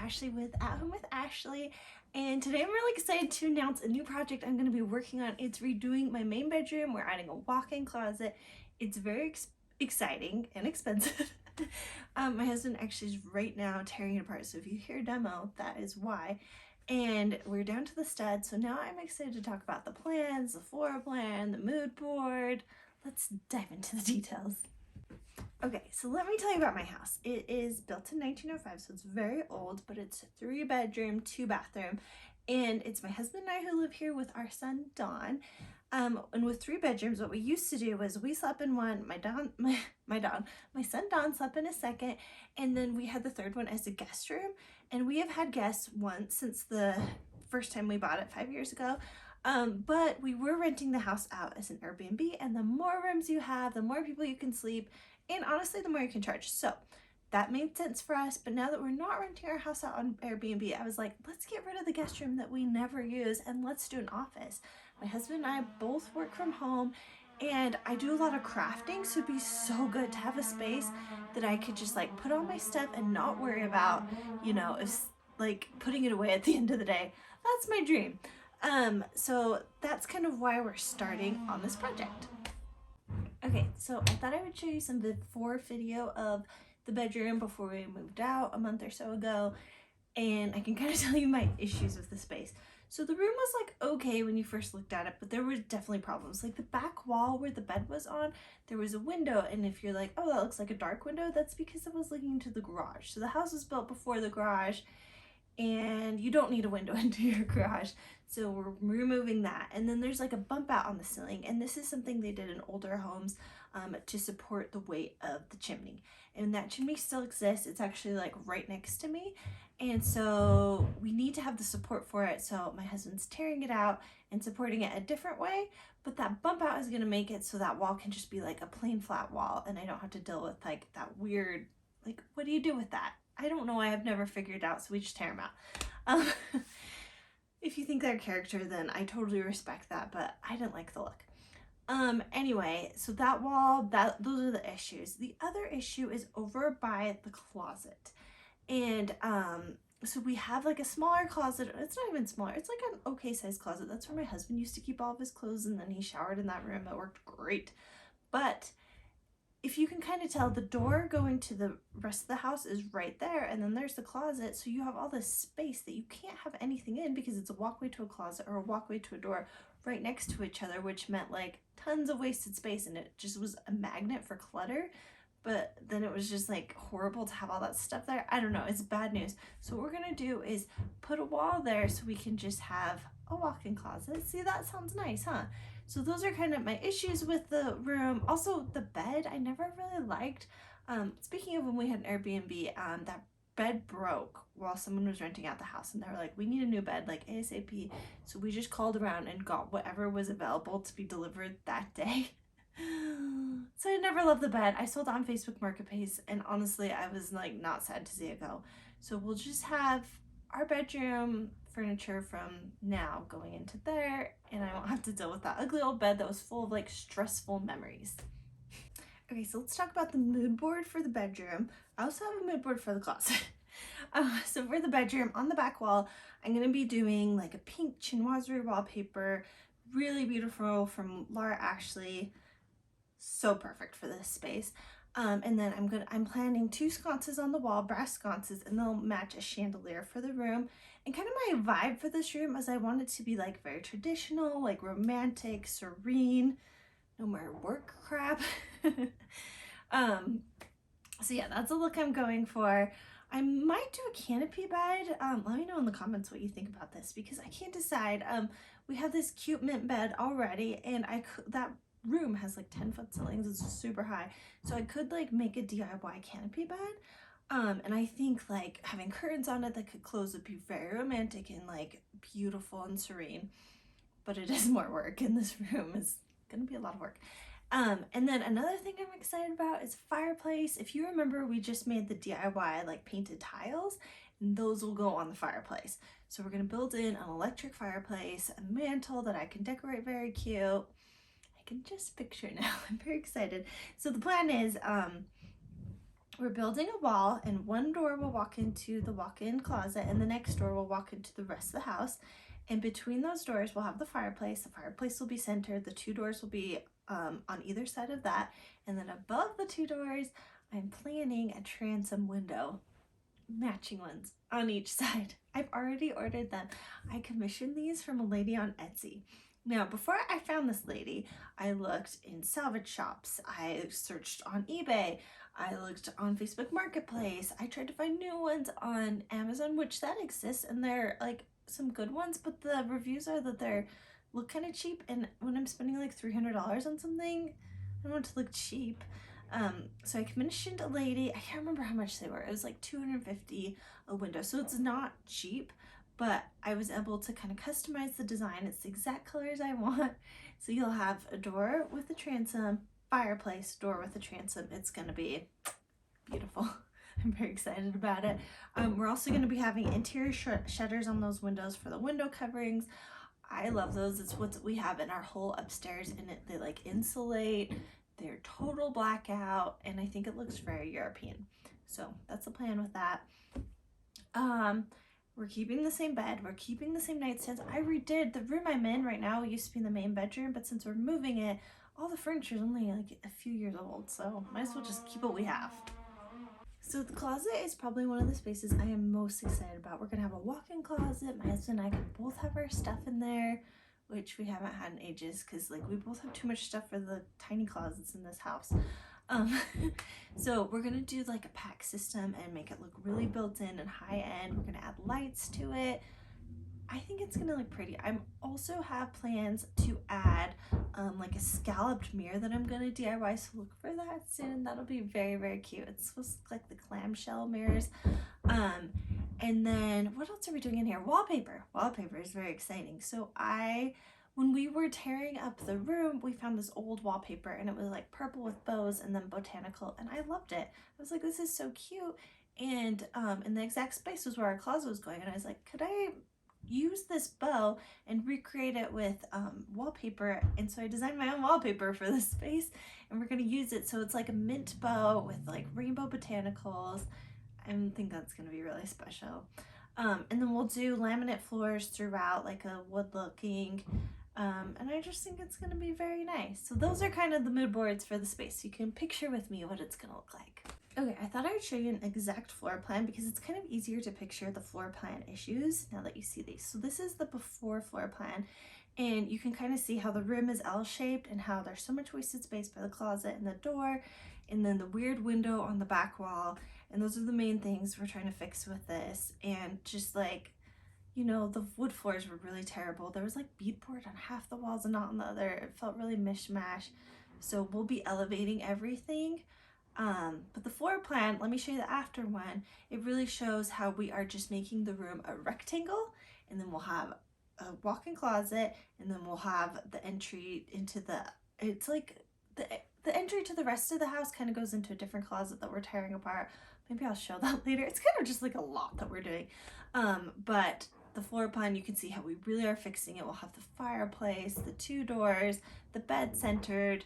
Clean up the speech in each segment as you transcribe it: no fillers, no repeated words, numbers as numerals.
Ashley with At Home with Ashley, and today I'm really excited to announce a new project I'm going to be working on. It's redoing my main bedroom. We're adding a walk-in closet. It's very exciting and expensive. My husband actually is right now tearing it apart, so if you hear a demo, that is why. And we're down to the studs, so now I'm excited to talk about the plans, the floor plan, the mood board. Let's dive into the details. Okay, so let me tell you about my house. It is built in 1905, so it's very old, but it's a 3-bedroom, 2-bathroom, and it's my husband and I who live here with our son, Don. And with 3 bedrooms, what we used to do was we slept in one, my son Don slept in a second, and then we had the third one as a guest room, and we have had guests once since the first time we bought it 5 years ago. But we were renting the house out as an Airbnb, and the more rooms you have, the more people you can sleep, and honestly, the more you can charge. So that made sense for us. But now that we're not renting our house out on Airbnb, I was like, let's get rid of the guest room that we never use and let's do an office. My husband and I both work from home, and I do a lot of crafting, so it'd be so good to have a space that I could just like put all my stuff and not worry about, you know, if like putting it away at the end of the day. That's my dream. So that's kind of why we're starting on this project. Okay, so I thought I would show you some before video of the bedroom before we moved out a month or so ago, and I can kind of tell you my issues with the space. So the room was like okay when you first looked at it, but there were definitely problems. Like the back wall where the bed was on, there was a window, and if you're like, oh, that looks like a dark window, that's because it was looking into the garage. So the house was built before the garage, and you don't need a window into your garage, so we're removing that. And then there's like a bump out on the ceiling, and this is something they did in older homes to support the weight of the chimney, and that chimney still exists. It's actually like right next to me, and so we need to have the support for it. So my husband's tearing it out and supporting it a different way, but that bump out is going to make it so that wall can just be like a plain flat wall, and I don't have to deal with like that weird, like, what do you do with that? I don't know. I have never figured it out, so we just tear them out. If you think they're character, then I totally respect that, but I didn't like the look. Anyway, so that wall, those are the issues. The other issue is over by the closet. And so we have like a smaller closet. It's not even smaller. It's like an okay sized closet. That's where my husband used to keep all of his clothes, and then he showered in that room. It worked great. But if you can kind of tell, the door going to the rest of the house is right there, and then there's the closet, so you have all this space that you can't have anything in because it's a walkway to a closet or a walkway to a door right next to each other, which meant like tons of wasted space, and it just was a magnet for clutter. But then it was just like horrible to have all that stuff there. I don't know, it's bad news. So what we're gonna do is put a wall there so we can just have a walk-in closet. See, that sounds nice, huh? So those are kind of my issues with the room. Also, the bed, I never really liked. Speaking of when we had an Airbnb, that bed broke while someone was renting out the house, and they were like, we need a new bed, like ASAP. So we just called around and got whatever was available to be delivered that day. So I never loved the bed. I sold it on Facebook Marketplace, and honestly, I was like not sad to see it go. So we'll just have our bedroom furniture from now going into there, and I won't have to deal with that ugly old bed that was full of like stressful memories. Okay, so let's talk about the mood board for the bedroom. I also have a mood board for the closet. So for the bedroom, on the back wall, I'm going to be doing like a pink chinoiserie wallpaper, really beautiful, from Laura Ashley. So perfect for this space. And then I'm planning 2 sconces on the wall, brass sconces, and they'll match a chandelier for the room. And kind of my vibe for this room is I want it to be like very traditional, like romantic, serene, no more work crap. So yeah, that's the look I'm going for. I might do a canopy bed. Let me know in the comments what you think about this, because I can't decide. We have this cute mint bed already, and that room has like 10-foot ceilings. It's super high, so I could like make a DIY canopy bed, and I think like having curtains on it that could close would be very romantic and like beautiful and serene, but it is more work, and this room is gonna be a lot of work. And then another thing I'm excited about is Fireplace. If you remember, we just made the DIY like painted tiles, and those will go on the fireplace. So we're gonna build in an electric fireplace, a mantle that I can decorate very cute. I can just picture now. I'm very excited. So the plan is we're building a wall, and one door will walk into the walk-in closet and the next door will walk into the rest of the house. And between those doors we'll have the fireplace. The fireplace will be centered. The two doors will be on either side of that. And then above the two doors, I'm planning a transom window, matching ones on each side. I've already ordered them. I commissioned these from a lady on Etsy. Now, before I found this lady, I looked in salvage shops. I searched on eBay. I looked on Facebook Marketplace. I tried to find new ones on Amazon, which that exists, and they're like some good ones, but the reviews are that they're look kind of cheap, and when I'm spending like $300 on something, I don't want it to look cheap. So I commissioned a lady. I can't remember how much they were. It was like $250 a window, so it's not cheap, but I was able to kind of customize the design. It's the exact colors I want. So you'll have a door with a transom, fireplace, door with a transom. It's gonna be beautiful. I'm very excited about it. We're also going to be having interior shutters on those windows for the window coverings. I love those. It's what we have in our whole upstairs, and they like insulate. They're total blackout, and I think it looks very European. So that's the plan with that. We're keeping the same bed. We're keeping the same nightstands. I redid the room I'm in right now. It used to be in the main bedroom, but since we're moving it, all the furniture is only like a few years old, so might as well just keep what we have. So the closet is probably one of the spaces I am most excited about. We're gonna have a walk-in closet. My husband and I can both have our stuff in there, which we haven't had in ages because like we both have too much stuff for the tiny closets in this house. So we're gonna do like a pack system and make it look really built in and high end. We're gonna add lights to it. I think it's gonna look pretty. I also have plans to add like a scalloped mirror that I'm gonna DIY, so look for that soon. That'll be very, very cute. It's supposed to look like the clamshell mirrors. And then what else are we doing in here? Wallpaper. Wallpaper is very exciting. So when we were tearing up the room, we found this old wallpaper, and it was like purple with bows and then botanical, and I loved it. I was like, this is so cute. And in the exact space was where our closet was going, and I was like, could I use this bow and recreate it with wallpaper? And so I designed my own wallpaper for this space, and we're gonna use it so it's like a mint bow with like rainbow botanicals. I think that's gonna be really special. And then we'll do laminate floors throughout, like a wood looking, and I just think it's gonna be very nice. So those are kind of the mood boards for the space. You can picture with me what it's gonna look like. Okay, I thought I would show you an exact floor plan because it's kind of easier to picture the floor plan issues now that you see these. So this is the before floor plan, and you can kind of see how the room is L-shaped and how there's so much wasted space by the closet and the door, and then the weird window on the back wall. And those are the main things we're trying to fix with this. And just like, you know, the wood floors were really terrible. There was like beadboard on half the walls and not on the other. It felt really mishmash. So we'll be elevating everything. But the floor plan, let me show you the after one. It really shows how we are just making the room a rectangle, and then we'll have a walk-in closet, and then we'll have the entry into it's like the entry to the rest of the house kind of goes into a different closet that we're tearing apart. Maybe I'll show that later. It's kind of just like a lot that we're doing. But the floor plan, you can see how we really are fixing it. We'll have the fireplace, the two doors, the bed centered,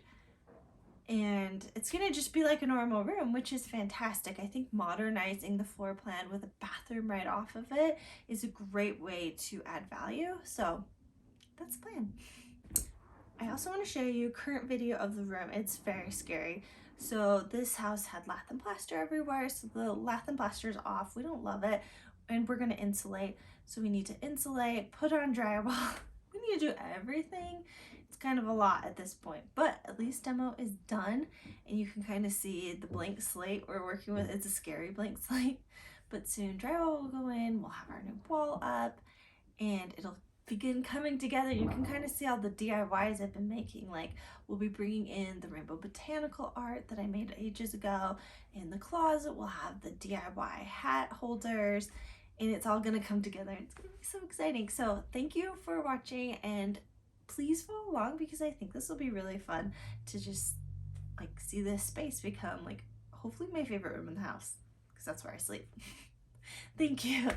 and it's gonna just be like a normal room, which is fantastic. I think modernizing the floor plan with a bathroom right off of it is a great way to add value. So that's the plan. I also want to show you current video of the room. It's very scary. So this house had lath and plaster everywhere, so the lath and plaster is off. We don't love it, and we're gonna insulate. So we need to insulate, put on drywall. We need to do everything. It's kind of a lot at this point, but at least demo is done, and you can kind of see the blank slate we're working with. It's a scary blank slate, but soon drywall will go in. We'll have our new wall up, and it'll begin coming together. You can kind of see all the DIYs I've been making. Like, we'll be bringing in the rainbow botanical art that I made ages ago. In the closet, we'll have the DIY hat holders, and it's all gonna come together. It's gonna be so exciting. So thank you for watching, and please follow along because I think this will be really fun to just like see this space become like hopefully my favorite room in the house, because that's where I sleep. Thank you.